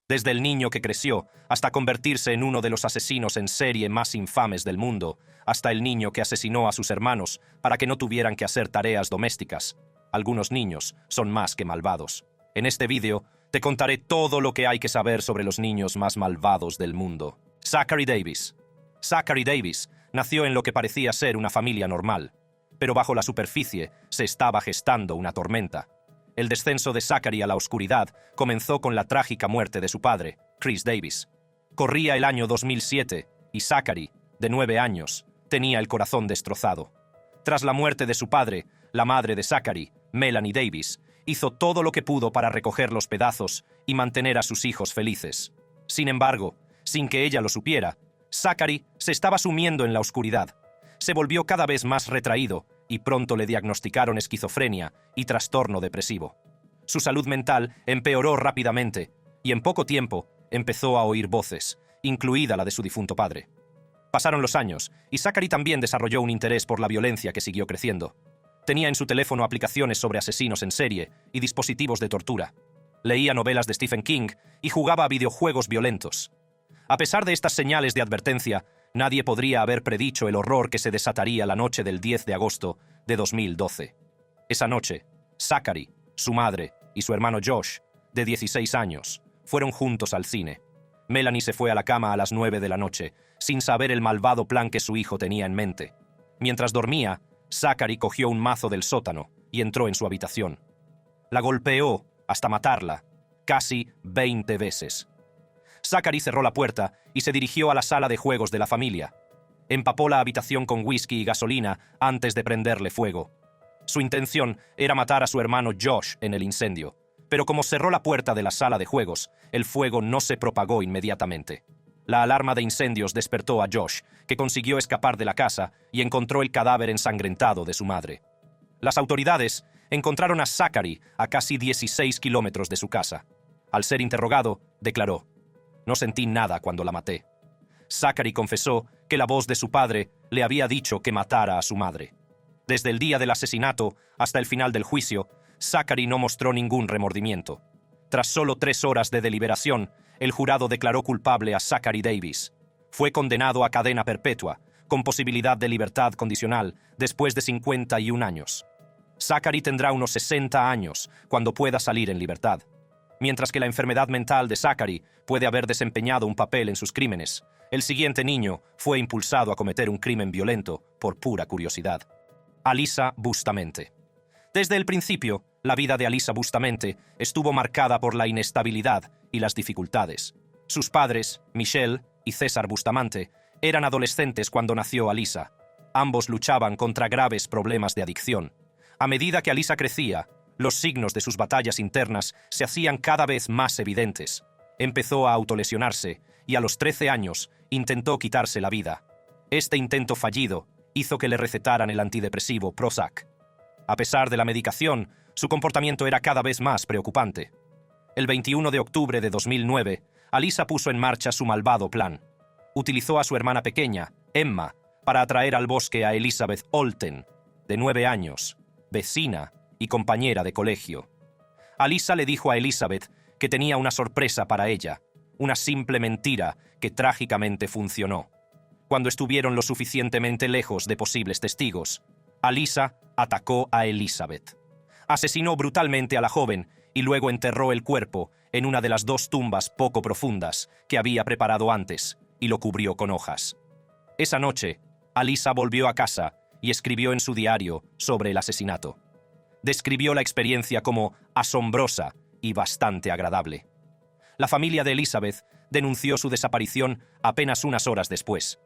Desde el niño que creció hasta convertirse en uno de los asesinos en serie más infames del mundo, hasta el niño que asesinó a sus hermanos para que no tuvieran que hacer tareas domésticas. Algunos niños son más que malvados. En este vídeo te contaré todo lo que hay que saber sobre los niños más malvados del mundo. Zachary Davis. Zachary Davis nació en lo que parecía ser una familia normal, pero bajo la superficie se estaba gestando una tormenta. El descenso de Zachary a la oscuridad comenzó con la trágica muerte de su padre, Chris Davis. Corría el año 2007 y Zachary, de 9 años, tenía el corazón destrozado. Tras la muerte de su padre, la madre de Zachary, Melanie Davis, hizo todo lo que pudo para recoger los pedazos y mantener a sus hijos felices. Sin embargo, sin que ella lo supiera, Zachary se estaba sumiendo en la oscuridad. Se volvió cada vez más retraído y pronto le diagnosticaron esquizofrenia y trastorno depresivo. Su salud mental empeoró rápidamente y en poco tiempo empezó a oír voces, incluida la de su difunto padre. Pasaron los años y Zachary también desarrolló un interés por la violencia que siguió creciendo. Tenía en su teléfono aplicaciones sobre asesinos en serie y dispositivos de tortura. Leía novelas de Stephen King y jugaba a videojuegos violentos. A pesar de estas señales de advertencia, nadie podría haber predicho el horror que se desataría la noche del 10 de agosto de 2012. Esa noche, Zachary, su madre y su hermano Josh, de 16 años, fueron juntos al cine. Melanie se fue a la cama a las 9 de la noche, sin saber el malvado plan que su hijo tenía en mente. Mientras dormía, Zachary cogió un mazo del sótano y entró en su habitación. La golpeó hasta matarla, casi 20 veces. Zachary cerró la puerta y se dirigió a la sala de juegos de la familia. Empapó la habitación con whisky y gasolina antes de prenderle fuego. Su intención era matar a su hermano Josh en el incendio, pero como cerró la puerta de la sala de juegos, el fuego no se propagó inmediatamente. La alarma de incendios despertó a Josh, que consiguió escapar de la casa y encontró el cadáver ensangrentado de su madre. Las autoridades encontraron a Zachary a casi 16 kilómetros de su casa. Al ser interrogado, declaró: «No sentí nada cuando la maté». Zachary confesó que la voz de su padre le había dicho que matara a su madre. Desde el día del asesinato hasta el final del juicio, Zachary no mostró ningún remordimiento. Tras solo 3 horas de deliberación, el jurado declaró culpable a Zachary Davis. Fue condenado a cadena perpetua, con posibilidad de libertad condicional, después de 51 años. Zachary tendrá unos 60 años cuando pueda salir en libertad. Mientras que la enfermedad mental de Zachary puede haber desempeñado un papel en sus crímenes, el siguiente niño fue impulsado a cometer un crimen violento por pura curiosidad. Alyssa Bustamente. Desde el principio, la vida de Alyssa Bustamente estuvo marcada por la inestabilidad y las dificultades. Sus padres, Michelle y César Bustamante, eran adolescentes cuando nació Alyssa. Ambos luchaban contra graves problemas de adicción. A medida que Alyssa crecía, los signos de sus batallas internas se hacían cada vez más evidentes. Empezó a autolesionarse y a los 13 años intentó quitarse la vida. Este intento fallido hizo que le recetaran el antidepresivo Prozac. A pesar de la medicación, su comportamiento era cada vez más preocupante. El 21 de octubre de 2009, Alyssa puso en marcha su malvado plan. Utilizó a su hermana pequeña, Emma, para atraer al bosque a Elizabeth Olten, de 9 años, vecina y compañera de colegio. Alyssa le dijo a Elizabeth que tenía una sorpresa para ella, una simple mentira que trágicamente funcionó. Cuando estuvieron lo suficientemente lejos de posibles testigos, Alyssa atacó a Elizabeth. Asesinó brutalmente a la joven y luego enterró el cuerpo en una de las 2 tumbas poco profundas que había preparado antes y lo cubrió con hojas. Esa noche, Alyssa volvió a casa y escribió en su diario sobre el asesinato. Describió la experiencia como asombrosa y bastante agradable. La familia de Elizabeth denunció su desaparición apenas unas horas después.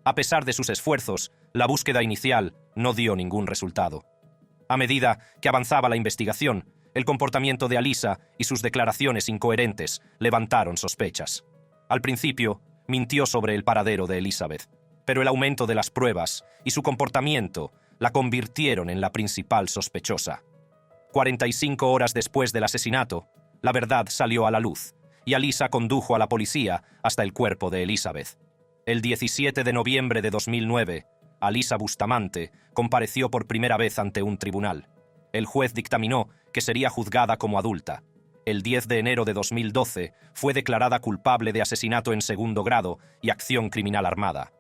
A pesar de sus esfuerzos, la búsqueda inicial no dio ningún resultado. A medida que avanzaba la investigación, el comportamiento de Alyssa y sus declaraciones incoherentes levantaron sospechas. Al principio, mintió sobre el paradero de Elizabeth, pero el aumento de las pruebas y su comportamiento la convirtieron en la principal sospechosa. 45 horas después del asesinato, la verdad salió a la luz, y Alyssa condujo a la policía hasta el cuerpo de Elizabeth. El 17 de noviembre de 2009, Alyssa Bustamante compareció por primera vez ante un tribunal. El juez dictaminó que sería juzgada como adulta. el 10 de enero de 2012, fue declarada culpable de asesinato en segundo grado y acción criminal armada.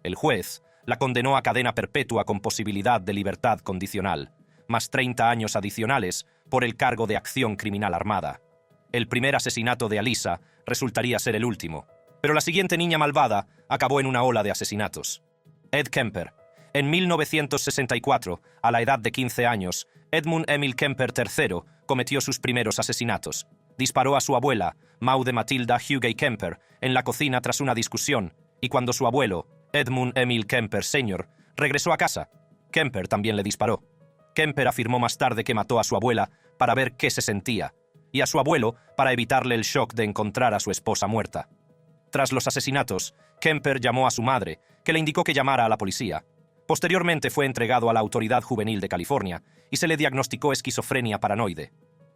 El juez la condenó a cadena perpetua con posibilidad de libertad condicional, más 30 años adicionales por el cargo de acción criminal armada. El primer asesinato de Alyssa resultaría ser el último, pero la siguiente niña malvada acabó en una ola de asesinatos. Ed Kemper. En 1964, a la edad de 15 años, Edmund Emil Kemper III cometió sus primeros asesinatos. Disparó a su abuela, Maude Matilda Hughey Kemper, en la cocina tras una discusión, y cuando su abuelo, Edmund Emil Kemper Sr., regresó a casa, Kemper también le disparó. Kemper afirmó más tarde que mató a su abuela para ver qué se sentía, y a su abuelo para evitarle el shock de encontrar a su esposa muerta. Tras los asesinatos, Kemper llamó a su madre, que le indicó que llamara a la policía. Posteriormente fue entregado a la Autoridad Juvenil de California y se le diagnosticó esquizofrenia paranoide.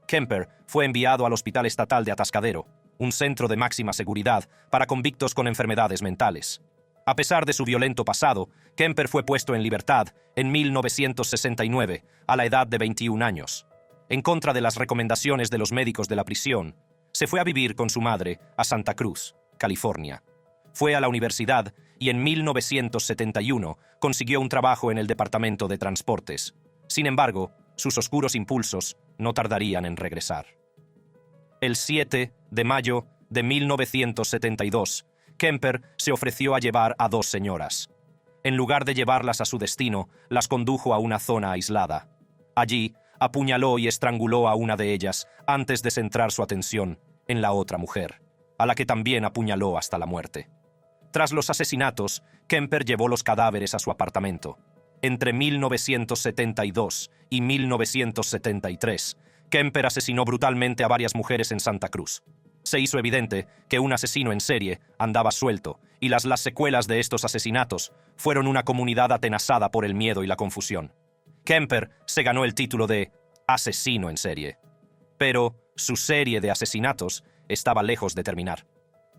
Kemper fue enviado al Hospital Estatal de Atascadero, un centro de máxima seguridad para convictos con enfermedades mentales. A pesar de su violento pasado, Kemper fue puesto en libertad en 1969, a la edad de 21 años. En contra de las recomendaciones de los médicos de la prisión, se fue a vivir con su madre a Santa Cruz, California. Fue a la universidad y en 1971 consiguió un trabajo en el Departamento de Transportes. Sin embargo, sus oscuros impulsos no tardarían en regresar. El 7 de mayo de 1972, Kemper se ofreció a llevar a dos señoras. En lugar de llevarlas a su destino, las condujo a una zona aislada. Allí, apuñaló y estranguló a una de ellas antes de centrar su atención en la otra mujer, a la que también apuñaló hasta la muerte. Tras los asesinatos, Kemper llevó los cadáveres a su apartamento. Entre 1972 y 1973, Kemper asesinó brutalmente a varias mujeres en Santa Cruz. Se hizo evidente que un asesino en serie andaba suelto, y las secuelas de estos asesinatos fueron una comunidad atenazada por el miedo y la confusión. Kemper se ganó el título de asesino en serie. Pero su serie de asesinatos estaba lejos de terminar.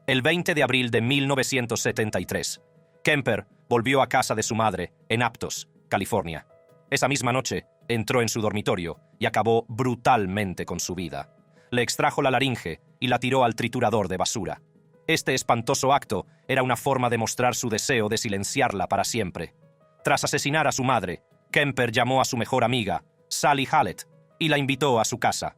El 20 de abril de 1973, Kemper volvió a casa de su madre en Aptos, California. Esa misma noche, entró en su dormitorio y acabó brutalmente con su vida. Le extrajo la laringe y la tiró al triturador de basura. Este espantoso acto era una forma de mostrar su deseo de silenciarla para siempre. Tras asesinar a su madre, Kemper llamó a su mejor amiga, Sally Hallett, y la invitó a su casa.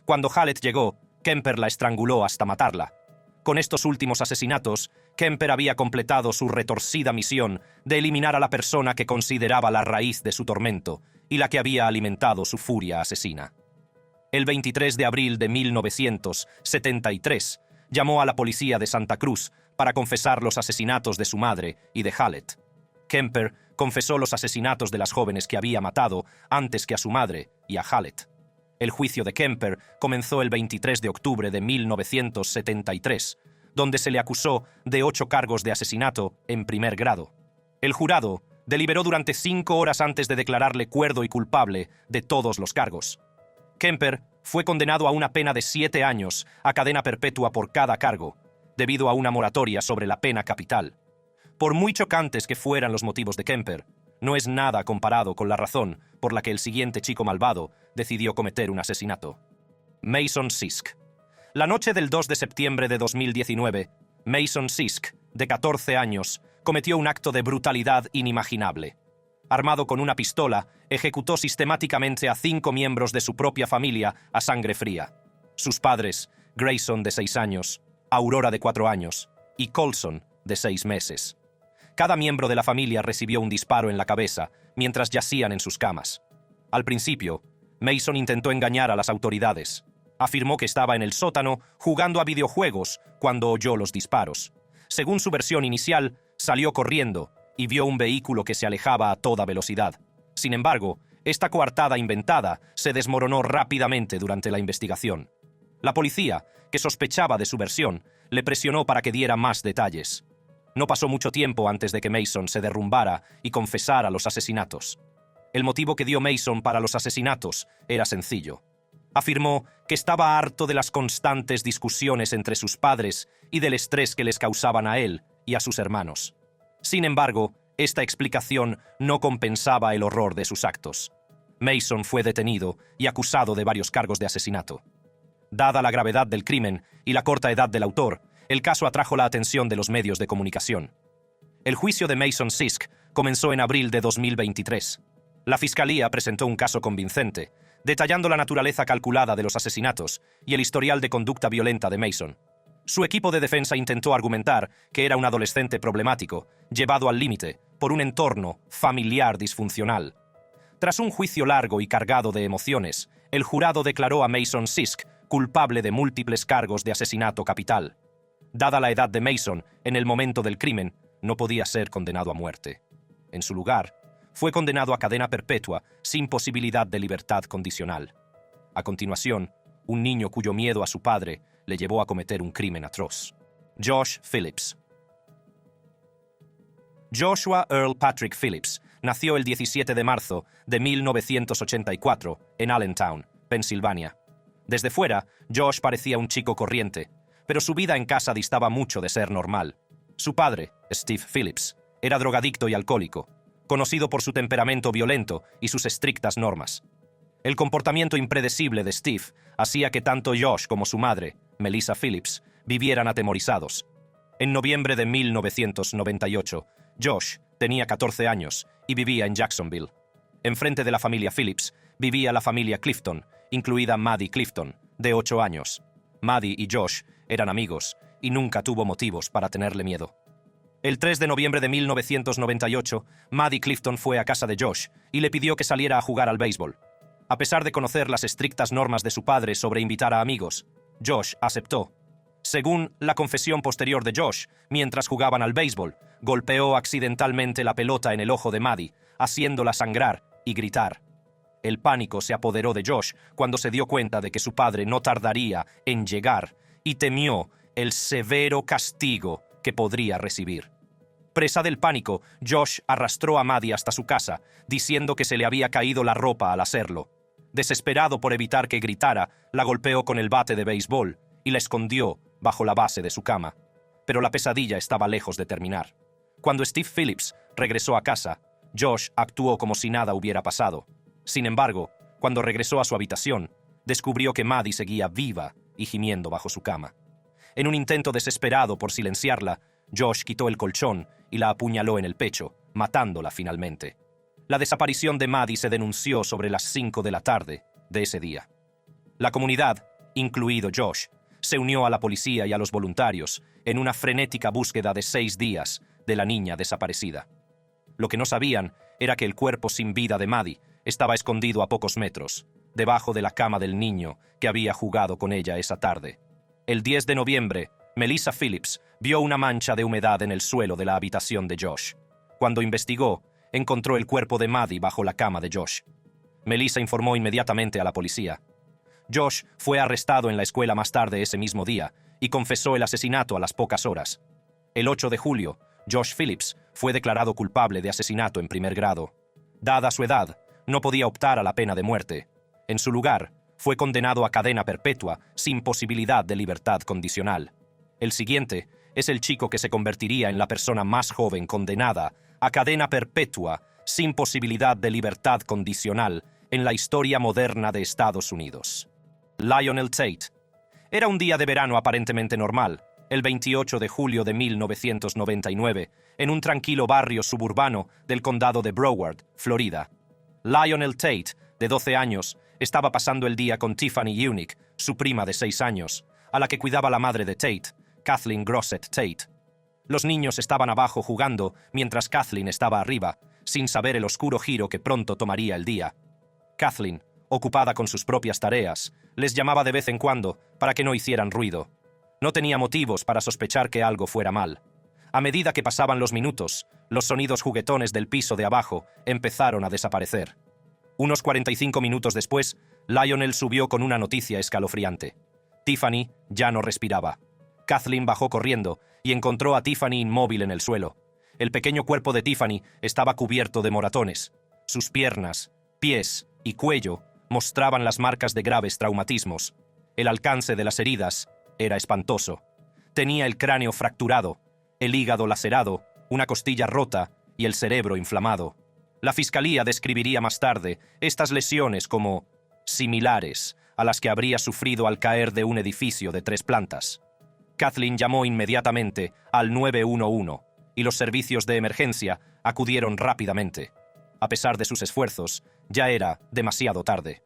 Cuando Hallett llegó, Kemper la estranguló hasta matarla. Con estos últimos asesinatos, Kemper había completado su retorcida misión de eliminar a la persona que consideraba la raíz de su tormento y la que había alimentado su furia asesina. El 23 de abril de 1973, llamó a la policía de Santa Cruz para confesar los asesinatos de su madre y de Hallett. Kemper confesó los asesinatos de las jóvenes que había matado antes que a su madre y a Hallett. El juicio de Kemper comenzó el 23 de octubre de 1973, donde se le acusó de 8 cargos de asesinato en primer grado. El jurado deliberó durante 5 horas antes de declararle cuerdo y culpable de todos los cargos. Kemper fue condenado a una pena de 7 años a cadena perpetua por cada cargo, debido a una moratoria sobre la pena capital. Por muy chocantes que fueran los motivos de Kemper, no es nada comparado con la razón por la que el siguiente chico malvado decidió cometer un asesinato. Mason Sisk. La noche del 2 de septiembre de 2019, Mason Sisk, de 14 años, cometió un acto de brutalidad inimaginable. Armado con una pistola, ejecutó sistemáticamente a 5 miembros de su propia familia a sangre fría. Sus padres, Grayson, de 6 años, Aurora, de 4 años, y Colson, de 6 meses. Cada miembro de la familia recibió un disparo en la cabeza mientras yacían en sus camas. Al principio, Mason intentó engañar a las autoridades. Afirmó que estaba en el sótano jugando a videojuegos cuando oyó los disparos. Según su versión inicial, salió corriendo y vio un vehículo que se alejaba a toda velocidad. Sin embargo, esta coartada inventada se desmoronó rápidamente durante la investigación. La policía, que sospechaba de su versión, le presionó para que diera más detalles. No pasó mucho tiempo antes de que Mason se derrumbara y confesara los asesinatos. El motivo que dio Mason para los asesinatos era sencillo. Afirmó que estaba harto de las constantes discusiones entre sus padres y del estrés que les causaban a él y a sus hermanos. Sin embargo, esta explicación no compensaba el horror de sus actos. Mason fue detenido y acusado de varios cargos de asesinato. Dada la gravedad del crimen y la corta edad del autor, el caso atrajo la atención de los medios de comunicación. El juicio de Mason Sisk comenzó en abril de 2023. La Fiscalía presentó un caso convincente, detallando la naturaleza calculada de los asesinatos y el historial de conducta violenta de Mason. Su equipo de defensa intentó argumentar que era un adolescente problemático, llevado al límite por un entorno familiar disfuncional. Tras un juicio largo y cargado de emociones, el jurado declaró a Mason Sisk culpable de múltiples cargos de asesinato capital. Dada la edad de Mason, en el momento del crimen, no podía ser condenado a muerte. En su lugar, fue condenado a cadena perpetua sin posibilidad de libertad condicional. A continuación, un niño cuyo miedo a su padre le llevó a cometer un crimen atroz. Josh Phillips. Joshua Earl Patrick Phillips nació el 17 de marzo de 1984 en Allentown, Pensilvania. Desde fuera, Josh parecía un chico corriente, pero su vida en casa distaba mucho de ser normal. Su padre, Steve Phillips, era drogadicto y alcohólico, conocido por su temperamento violento y sus estrictas normas. El comportamiento impredecible de Steve hacía que tanto Josh como su madre, Melissa Phillips, vivieran atemorizados. En noviembre de 1998, Josh tenía 14 años y vivía en Jacksonville. Enfrente de la familia Phillips vivía la familia Clifton, incluida Maddie Clifton, de 8 años. Maddie y Josh eran amigos y nunca tuvo motivos para tenerle miedo. El 3 de noviembre de 1998, Maddie Clifton fue a casa de Josh y le pidió que saliera a jugar al béisbol. A pesar de conocer las estrictas normas de su padre sobre invitar a amigos, Josh aceptó. Según la confesión posterior de Josh, mientras jugaban al béisbol, golpeó accidentalmente la pelota en el ojo de Maddie, haciéndola sangrar y gritar. El pánico se apoderó de Josh cuando se dio cuenta de que su padre no tardaría en llegar y temió el severo castigo que podría recibir. Presa del pánico, Josh arrastró a Maddie hasta su casa, diciendo que se le había caído la ropa al hacerlo. Desesperado por evitar que gritara, la golpeó con el bate de béisbol y la escondió bajo la base de su cama. Pero la pesadilla estaba lejos de terminar. Cuando Steve Phillips regresó a casa, Josh actuó como si nada hubiera pasado. Sin embargo, cuando regresó a su habitación, descubrió que Maddie seguía viva y gimiendo bajo su cama. En un intento desesperado por silenciarla, Josh quitó el colchón y la apuñaló en el pecho, matándola finalmente. La desaparición de Maddie se denunció sobre las 5 de la tarde de ese día. La comunidad, incluido Josh, se unió a la policía y a los voluntarios en una frenética búsqueda de 6 días de la niña desaparecida. Lo que no sabían era que el cuerpo sin vida de Maddie estaba escondido a pocos metros, debajo de la cama del niño que había jugado con ella esa tarde. El 10 de noviembre, Melissa Phillips vio una mancha de humedad en el suelo de la habitación de Josh. Cuando investigó, encontró el cuerpo de Maddie bajo la cama de Josh. Melissa informó inmediatamente a la policía. Josh fue arrestado en la escuela más tarde ese mismo día y confesó el asesinato a las pocas horas. El 8 de julio, Josh Phillips fue declarado culpable de asesinato en primer grado. Dada su edad, no podía optar a la pena de muerte. En su lugar, fue condenado a cadena perpetua sin posibilidad de libertad condicional. El siguiente es el chico que se convertiría en la persona más joven condenada a cadena perpetua sin posibilidad de libertad condicional en la historia moderna de Estados Unidos. Lionel Tate. Era un día de verano aparentemente normal, el 28 de julio de 1999, en un tranquilo barrio suburbano del condado de Broward, Florida. Lionel Tate, de 12 años, estaba pasando el día con Tiffany Unick, su prima de 6 años, a la que cuidaba la madre de Tate, Kathleen Grosset Tate. Los niños estaban abajo jugando mientras Kathleen estaba arriba, sin saber el oscuro giro que pronto tomaría el día. Kathleen, ocupada con sus propias tareas, les llamaba de vez en cuando para que no hicieran ruido. No tenía motivos para sospechar que algo fuera mal. A medida que pasaban los minutos, los sonidos juguetones del piso de abajo empezaron a desaparecer. Unos 45 minutos después, Lionel subió con una noticia escalofriante. Tiffany ya no respiraba. Kathleen bajó corriendo y encontró a Tiffany inmóvil en el suelo. El pequeño cuerpo de Tiffany estaba cubierto de moratones. Sus piernas, pies y cuello mostraban las marcas de graves traumatismos. El alcance de las heridas era espantoso. Tenía el cráneo fracturado, el hígado lacerado, una costilla rota y el cerebro inflamado. La fiscalía describiría más tarde estas lesiones como similares a las que habría sufrido al caer de un edificio de 3 plantas. Kathleen llamó inmediatamente al 911 y los servicios de emergencia acudieron rápidamente. A pesar de sus esfuerzos, ya era demasiado tarde.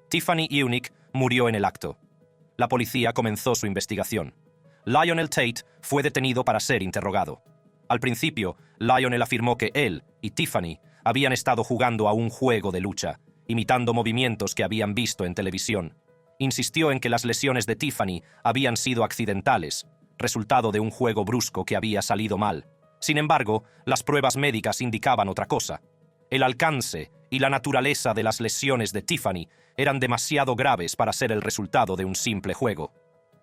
Tiffany Eunice murió en el acto. La policía comenzó su investigación. Lionel Tate fue detenido para ser interrogado. Al principio, Lionel afirmó que él y Tiffany habían estado jugando a un juego de lucha, imitando movimientos que habían visto en televisión. Insistió en que las lesiones de Tiffany habían sido accidentales, resultado de un juego brusco que había salido mal. Sin embargo, las pruebas médicas indicaban otra cosa. El alcance y la naturaleza de las lesiones de Tiffany eran demasiado graves para ser el resultado de un simple juego.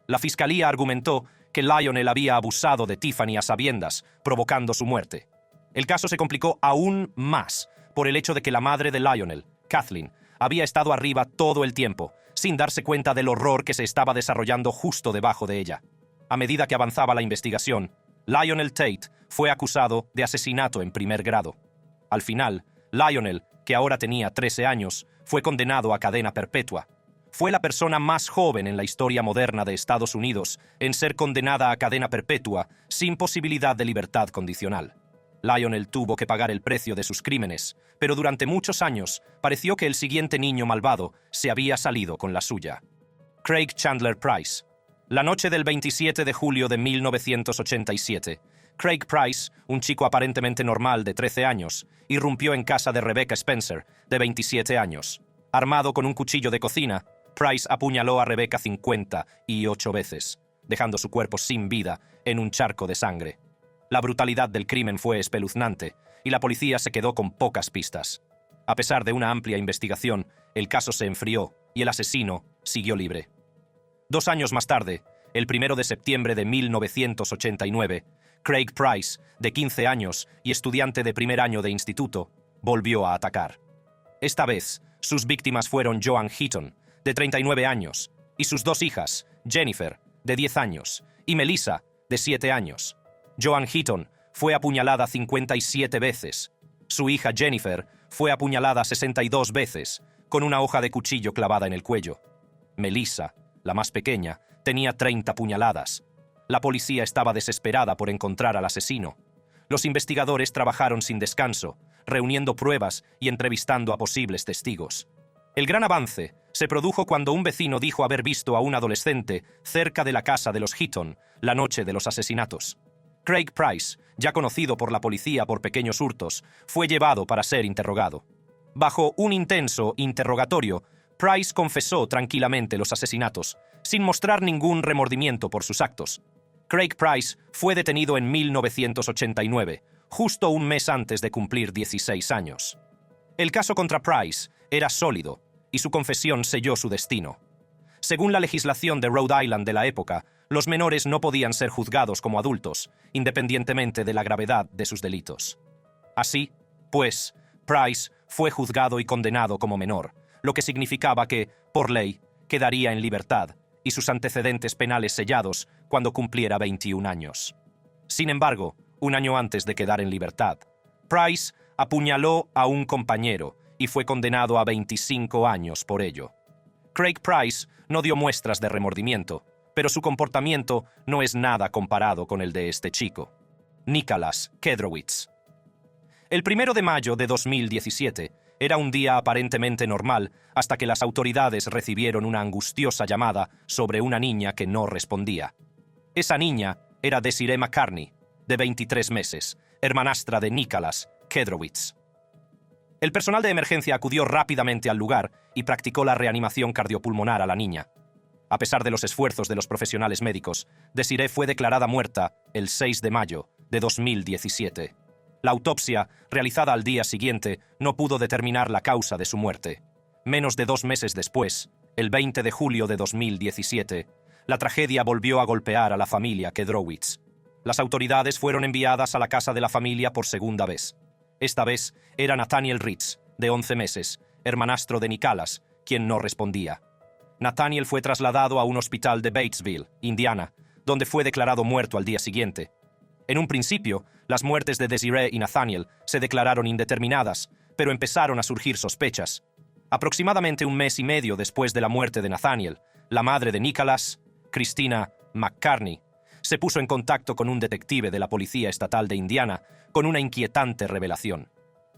La fiscalía argumentó que Lionel había abusado de Tiffany a sabiendas, provocando su muerte. El caso se complicó aún más por el hecho de que la madre de Lionel, Kathleen, había estado arriba todo el tiempo, sin darse cuenta del horror que se estaba desarrollando justo debajo de ella. A medida que avanzaba la investigación, Lionel Tate fue acusado de asesinato en primer grado. Al final, Lionel, que ahora tenía 13 años, fue condenado a cadena perpetua. Fue la persona más joven en la historia moderna de Estados Unidos en ser condenada a cadena perpetua sin posibilidad de libertad condicional. Lionel tuvo que pagar el precio de sus crímenes, pero durante muchos años pareció que el siguiente niño malvado se había salido con la suya. Craig Chandler Price. La noche del 27 de julio de 1987, Craig Price, un chico aparentemente normal de 13 años, irrumpió en casa de Rebecca Spencer, de 27 años. Armado con un cuchillo de cocina, Price apuñaló a Rebecca 58 veces, dejando su cuerpo sin vida en un charco de sangre. La brutalidad del crimen fue espeluznante, y la policía se quedó con pocas pistas. A pesar de una amplia investigación, el caso se enfrió y el asesino siguió libre. 2 años más tarde, el 1 de septiembre de 1989, Craig Price, de 15 años y estudiante de primer año de instituto, volvió a atacar. Esta vez, sus víctimas fueron Joan Heaton, de 39 años, y sus 2 hijas, Jennifer, de 10 años, y Melissa, de 7 años. Joan Heaton fue apuñalada 57 veces. Su hija Jennifer fue apuñalada 62 veces, con una hoja de cuchillo clavada en el cuello. Melissa, la más pequeña, tenía 30 puñaladas. La policía estaba desesperada por encontrar al asesino. Los investigadores trabajaron sin descanso, reuniendo pruebas y entrevistando a posibles testigos. El gran avance se produjo cuando un vecino dijo haber visto a un adolescente cerca de la casa de los Heaton la noche de los asesinatos. Craig Price, ya conocido por la policía por pequeños hurtos, fue llevado para ser interrogado. Bajo un intenso interrogatorio, Price confesó tranquilamente los asesinatos, sin mostrar ningún remordimiento por sus actos. Craig Price fue detenido en 1989, justo un mes antes de cumplir 16 años. El caso contra Price era sólido, y su confesión selló su destino. Según la legislación de Rhode Island de la época, los menores no podían ser juzgados como adultos, independientemente de la gravedad de sus delitos. Así, pues, Price fue juzgado y condenado como menor, lo que significaba que, por ley, quedaría en libertad y sus antecedentes penales sellados cuando cumpliera 21 años. Sin embargo, un año antes de quedar en libertad, Price apuñaló a un compañero y fue condenado a 25 años por ello. Craig Price no dio muestras de remordimiento, pero su comportamiento no es nada comparado con el de este chico. Nicholas Kedrowitz. El 1 de mayo de 2017 era un día aparentemente normal hasta que las autoridades recibieron una angustiosa llamada sobre una niña que no respondía. Esa niña era Desiree McCartney, de 23 meses, hermanastra de Nicholas Kedrowitz. El personal de emergencia acudió rápidamente al lugar y practicó la reanimación cardiopulmonar a la niña. A pesar de los esfuerzos de los profesionales médicos, Desiree fue declarada muerta el 6 de mayo de 2017. La autopsia, realizada al día siguiente, no pudo determinar la causa de su muerte. Menos de 2 meses después, el 20 de julio de 2017, la tragedia volvió a golpear a la familia Kedrowitz. Las autoridades fueron enviadas a la casa de la familia por segunda vez. Esta vez era Nathaniel Ritz, de 11 meses, hermanastro de Nicholas, quien no respondía. Nathaniel fue trasladado a un hospital de Batesville, Indiana, donde fue declarado muerto al día siguiente. En un principio, las muertes de Desiree y Nathaniel se declararon indeterminadas, pero empezaron a surgir sospechas. Aproximadamente un mes y medio después de la muerte de Nathaniel, la madre de Nicholas, Christina McCartney, se puso en contacto con un detective de la Policía Estatal de Indiana con una inquietante revelación.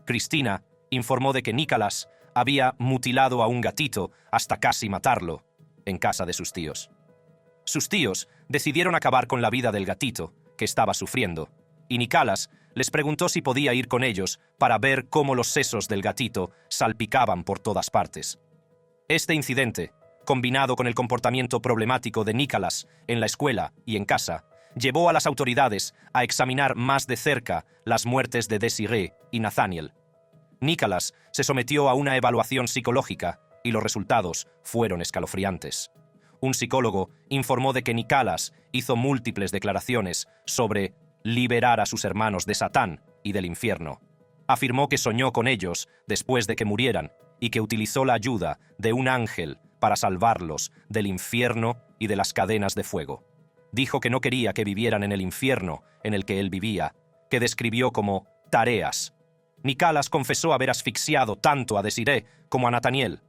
Christina informó de que Nicholas había mutilado a un gatito hasta casi matarlo en casa de sus tíos. Sus tíos decidieron acabar con la vida del gatito, que estaba sufriendo, y Nicholas les preguntó si podía ir con ellos para ver cómo los sesos del gatito salpicaban por todas partes. Este incidente, combinado con el comportamiento problemático de Nicholas en la escuela y en casa, llevó a las autoridades a examinar más de cerca las muertes de Desiree y Nathaniel. Nicholas se sometió a una evaluación psicológica y los resultados fueron escalofriantes. Un psicólogo informó de que Nicholas hizo múltiples declaraciones sobre liberar a sus hermanos de Satán y del infierno. Afirmó que soñó con ellos después de que murieran y que utilizó la ayuda de un ángel para salvarlos del infierno y de las cadenas de fuego. Dijo que no quería que vivieran en el infierno en el que él vivía, que describió como tareas. Nicholas confesó haber asfixiado tanto a Desiree como a Nathaniel.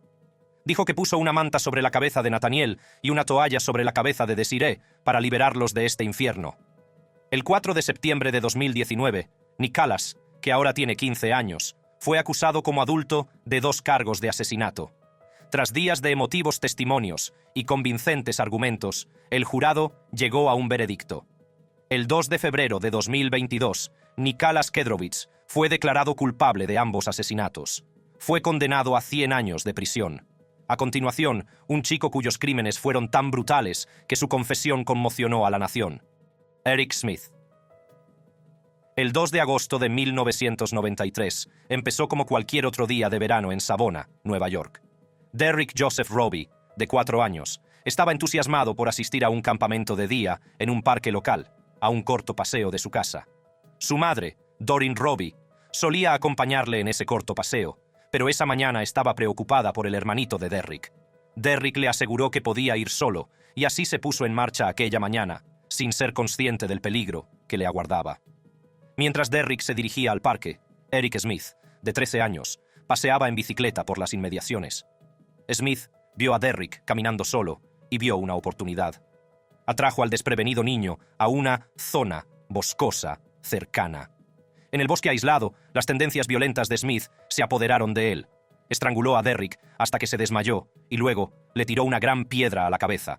Dijo que puso una manta sobre la cabeza de Nathaniel y una toalla sobre la cabeza de Desiree para liberarlos de este infierno. El 4 de septiembre de 2019, Nicholas, que ahora tiene 15 años, fue acusado como adulto de 2 cargos de asesinato. Tras días de emotivos testimonios y convincentes argumentos, el jurado llegó a un veredicto. El 2 de febrero de 2022, Nicholas Kedrovitz fue declarado culpable de ambos asesinatos. Fue condenado a 100 años de prisión. A continuación, un chico cuyos crímenes fueron tan brutales que su confesión conmocionó a la nación. Eric Smith. El 2 de agosto de 1993 empezó como cualquier otro día de verano en Savona, Nueva York. Derrick Joseph Roby, de 4 años, estaba entusiasmado por asistir a un campamento de día en un parque local, a un corto paseo de su casa. Su madre, Doreen Roby, solía acompañarle en ese corto paseo, pero esa mañana estaba preocupada por el hermanito de Derrick. Derrick le aseguró que podía ir solo, y así se puso en marcha aquella mañana, sin ser consciente del peligro que le aguardaba. Mientras Derrick se dirigía al parque, Eric Smith, de 13 años, paseaba en bicicleta por las inmediaciones. Smith vio a Derrick caminando solo y vio una oportunidad. Atrajo al desprevenido niño a una zona boscosa cercana. En el bosque aislado, las tendencias violentas de Smith se apoderaron de él. Estranguló a Derrick hasta que se desmayó y luego le tiró una gran piedra a la cabeza.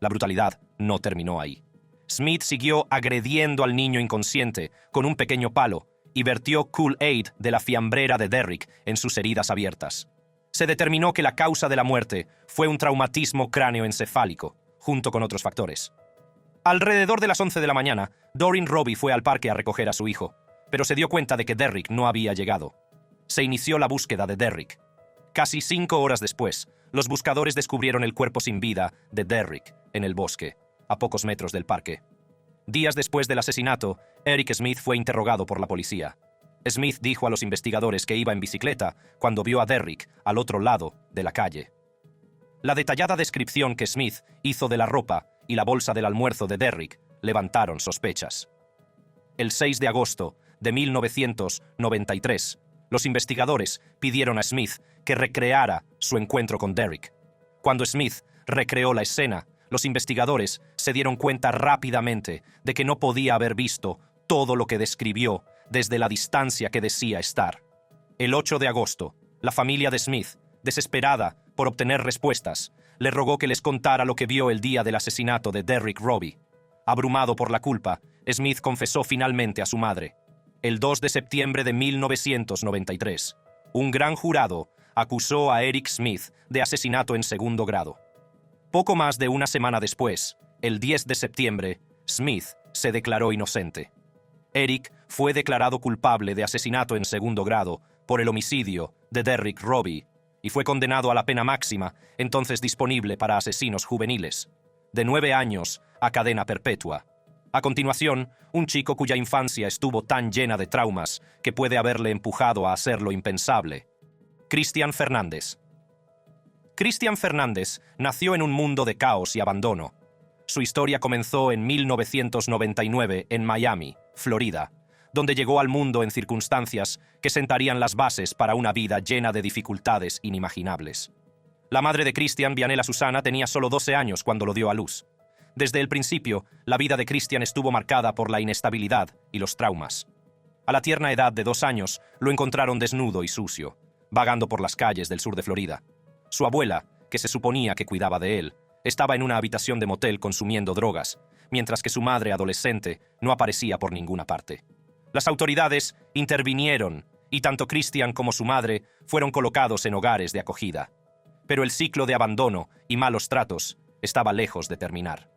La brutalidad no terminó ahí. Smith siguió agrediendo al niño inconsciente con un pequeño palo y vertió Kool-Aid de la fiambrera de Derrick en sus heridas abiertas. Se determinó que la causa de la muerte fue un traumatismo cráneoencefálico, junto con otros factores. Alrededor de las 11 de la mañana, Doreen Roby fue al parque a recoger a su hijo, pero se dio cuenta de que Derrick no había llegado. Se inició la búsqueda de Derrick. Casi 5 horas después, los buscadores descubrieron el cuerpo sin vida de Derrick en el bosque, a pocos metros del parque. Días después del asesinato, Eric Smith fue interrogado por la policía. Smith dijo a los investigadores que iba en bicicleta cuando vio a Derrick al otro lado de la calle. La detallada descripción que Smith hizo de la ropa y la bolsa del almuerzo de Derrick levantaron sospechas. El 6 de agosto de 1993, los investigadores pidieron a Smith que recreara su encuentro con Derrick. Cuando Smith recreó la escena, los investigadores se dieron cuenta rápidamente de que no podía haber visto todo lo que describió desde la distancia que decía estar. El 8 de agosto, la familia de Smith, desesperada por obtener respuestas, le rogó que les contara lo que vio el día del asesinato de Derrick Roby. Abrumado por la culpa, Smith confesó finalmente a su madre. El 2 de septiembre de 1993, un gran jurado acusó a Eric Smith de asesinato en segundo grado. Poco más de una semana después, el 10 de septiembre, Smith se declaró inocente. Eric fue declarado culpable de asesinato en segundo grado por el homicidio de Derrick Roby y fue condenado a la pena máxima, entonces disponible para asesinos juveniles, de 9 años a cadena perpetua. A continuación, un chico cuya infancia estuvo tan llena de traumas que puede haberle empujado a hacer lo impensable. Christian Fernández. Christian Fernández nació en un mundo de caos y abandono. Su historia comenzó en 1999 en Miami, Florida, donde llegó al mundo en circunstancias que sentarían las bases para una vida llena de dificultades inimaginables. La madre de Christian, Vianela Susana, tenía solo 12 años cuando lo dio a luz. Desde el principio, la vida de Christian estuvo marcada por la inestabilidad y los traumas. A la tierna edad de 2 años, lo encontraron desnudo y sucio, vagando por las calles del sur de Florida. Su abuela, que se suponía que cuidaba de él, estaba en una habitación de motel consumiendo drogas, mientras que su madre adolescente no aparecía por ninguna parte. Las autoridades intervinieron y tanto Christian como su madre fueron colocados en hogares de acogida. Pero el ciclo de abandono y malos tratos estaba lejos de terminar.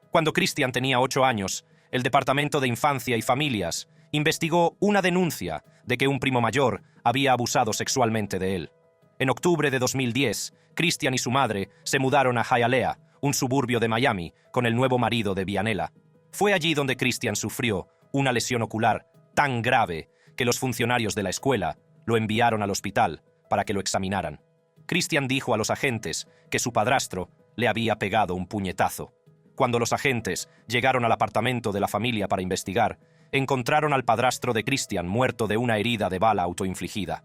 Cuando Christian tenía 8 años, el Departamento de Infancia y Familias investigó una denuncia de que un primo mayor había abusado sexualmente de él. En octubre de 2010, Christian y su madre se mudaron a Hialeah, un suburbio de Miami, con el nuevo marido de Vianela. Fue allí donde Christian sufrió una lesión ocular tan grave que los funcionarios de la escuela lo enviaron al hospital para que lo examinaran. Christian dijo a los agentes que su padrastro le había pegado un puñetazo. Cuando los agentes llegaron al apartamento de la familia para investigar, encontraron al padrastro de Christian muerto de una herida de bala autoinfligida.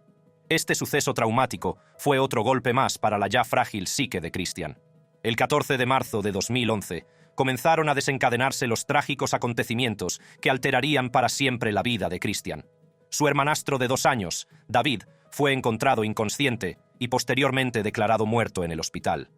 Este suceso traumático fue otro golpe más para la ya frágil psique de Christian. El 14 de marzo de 2011, comenzaron a desencadenarse los trágicos acontecimientos que alterarían para siempre la vida de Christian. Su hermanastro de 2 años, David, fue encontrado inconsciente y posteriormente declarado muerto en el hospital.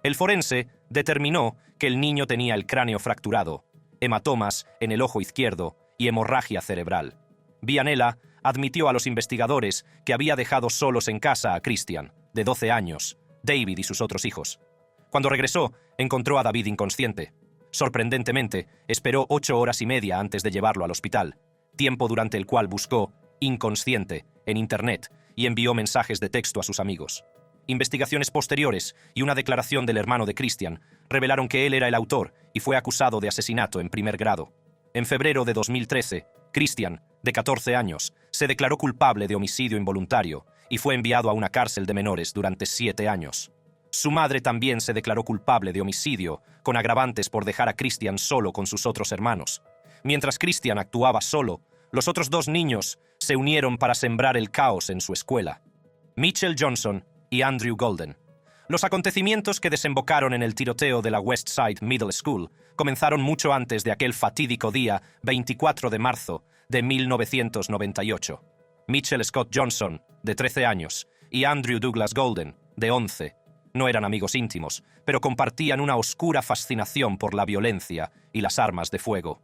El forense determinó que el niño tenía el cráneo fracturado, hematomas en el ojo izquierdo y hemorragia cerebral. Vianela admitió a los investigadores que había dejado solos en casa a Christian, de 12 años, David y sus otros hijos. Cuando regresó, encontró a David inconsciente. Sorprendentemente, esperó 8 horas y media antes de llevarlo al hospital, tiempo durante el cual buscó inconsciente en Internet y envió mensajes de texto a sus amigos. Investigaciones posteriores y una declaración del hermano de Christian revelaron que él era el autor y fue acusado de asesinato en primer grado. En febrero de 2013, Christian, de 14 años, se declaró culpable de homicidio involuntario y fue enviado a una cárcel de menores durante 7 años. Su madre también se declaró culpable de homicidio, con agravantes por dejar a Christian solo con sus otros hermanos. Mientras Christian actuaba solo, los otros 2 niños se unieron para sembrar el caos en su escuela: Mitchell Johnson y Andrew Golden. Los acontecimientos que desembocaron en el tiroteo de la Westside Middle School comenzaron mucho antes de aquel fatídico día 24 de marzo de 1998. Mitchell Scott Johnson, de 13 años, y Andrew Douglas Golden, de 11, no eran amigos íntimos, pero compartían una oscura fascinación por la violencia y las armas de fuego.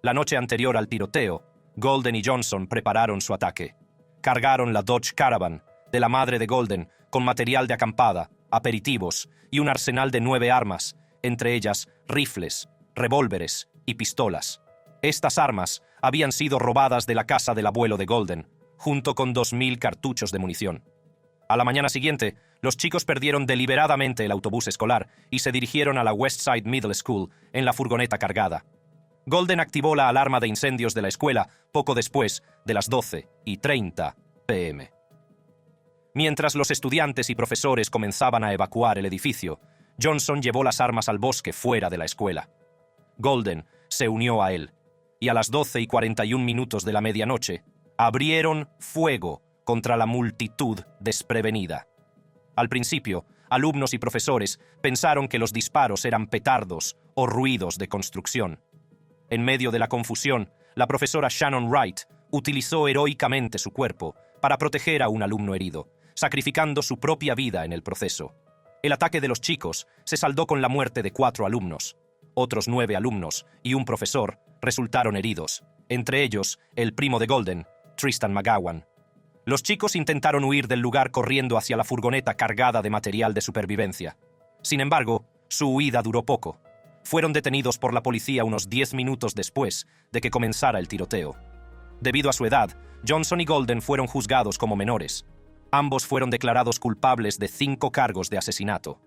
La noche anterior al tiroteo, Golden y Johnson prepararon su ataque. Cargaron la Dodge Caravan de la madre de Golden con material de acampada, aperitivos y un arsenal de 9 armas, entre ellas rifles, revólveres y pistolas. Estas armas habían sido robadas de la casa del abuelo de Golden, junto con 2.000 cartuchos de munición. A la mañana siguiente, los chicos perdieron deliberadamente el autobús escolar y se dirigieron a la Westside Middle School en la furgoneta cargada. Golden activó la alarma de incendios de la escuela poco después de las 12:30 p.m. Mientras los estudiantes y profesores comenzaban a evacuar el edificio, Johnson llevó las armas al bosque fuera de la escuela. Golden se unió a él, y a las 12:41 de la medianoche, abrieron fuego contra la multitud desprevenida. Al principio, alumnos y profesores pensaron que los disparos eran petardos o ruidos de construcción. En medio de la confusión, la profesora Shannon Wright utilizó heroicamente su cuerpo para proteger a un alumno herido, sacrificando su propia vida en el proceso. El ataque de los chicos se saldó con la muerte de 4 alumnos. Otros 9 alumnos y un profesor resultaron heridos, entre ellos el primo de Golden, Tristan McGowan. Los chicos intentaron huir del lugar corriendo hacia la furgoneta cargada de material de supervivencia. Sin embargo, su huida duró poco. Fueron detenidos por la policía unos 10 minutos después de que comenzara el tiroteo. Debido a su edad, Johnson y Golden fueron juzgados como menores. Ambos fueron declarados culpables de 5 cargos de asesinato.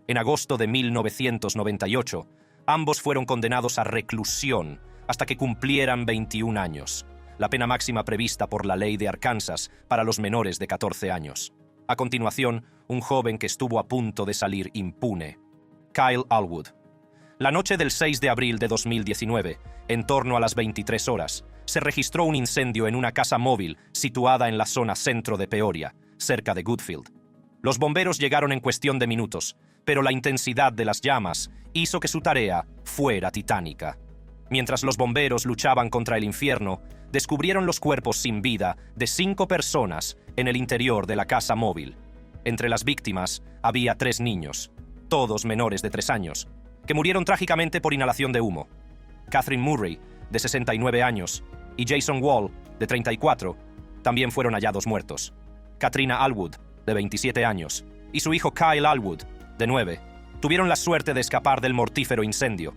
En agosto de 1998, ambos fueron condenados a reclusión hasta que cumplieran 21 años, la pena máxima prevista por la ley de Arkansas para los menores de 14 años. A continuación, un joven que estuvo a punto de salir impune: Kyle Allwood. La noche del 6 de abril de 2019, en torno a las 23 horas, se registró un incendio en una casa móvil situada en la zona centro de Peoria, cerca de Goodfield. Los bomberos llegaron en cuestión de minutos, pero la intensidad de las llamas hizo que su tarea fuera titánica. Mientras los bomberos luchaban contra el infierno, descubrieron los cuerpos sin vida de 5 personas en el interior de la casa móvil. Entre las víctimas había 3 niños, todos menores de 3 años, que murieron trágicamente por inhalación de humo. Catherine Murray, de 69 años, y Jason Wall, de 34, también fueron hallados muertos. Katrina Allwood, de 27 años, y su hijo Kyle Allwood, de 9, tuvieron la suerte de escapar del mortífero incendio.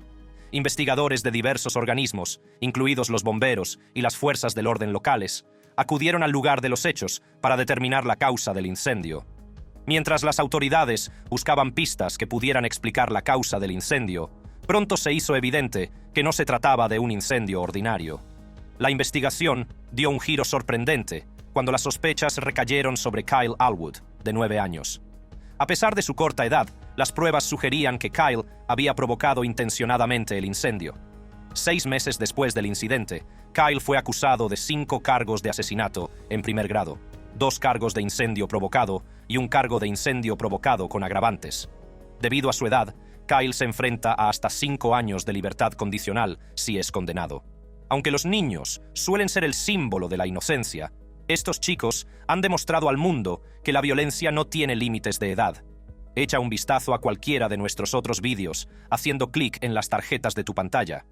Investigadores de diversos organismos, incluidos los bomberos y las fuerzas del orden locales, acudieron al lugar de los hechos para determinar la causa del incendio. Mientras las autoridades buscaban pistas que pudieran explicar la causa del incendio, pronto se hizo evidente que no se trataba de un incendio ordinario. La investigación dio un giro sorprendente cuando las sospechas recayeron sobre Kyle Allwood, de 9 años. A pesar de su corta edad, las pruebas sugerían que Kyle había provocado intencionadamente el incendio. 6 meses después del incidente, Kyle fue acusado de 5 cargos de asesinato en primer grado, 2 cargos de incendio provocado y un cargo de incendio provocado con agravantes. Debido a su edad, Kyle se enfrenta a hasta 5 años de libertad condicional si es condenado. Aunque los niños suelen ser el símbolo de la inocencia, estos chicos han demostrado al mundo que la violencia no tiene límites de edad. Echa un vistazo a cualquiera de nuestros otros vídeos haciendo clic en las tarjetas de tu pantalla.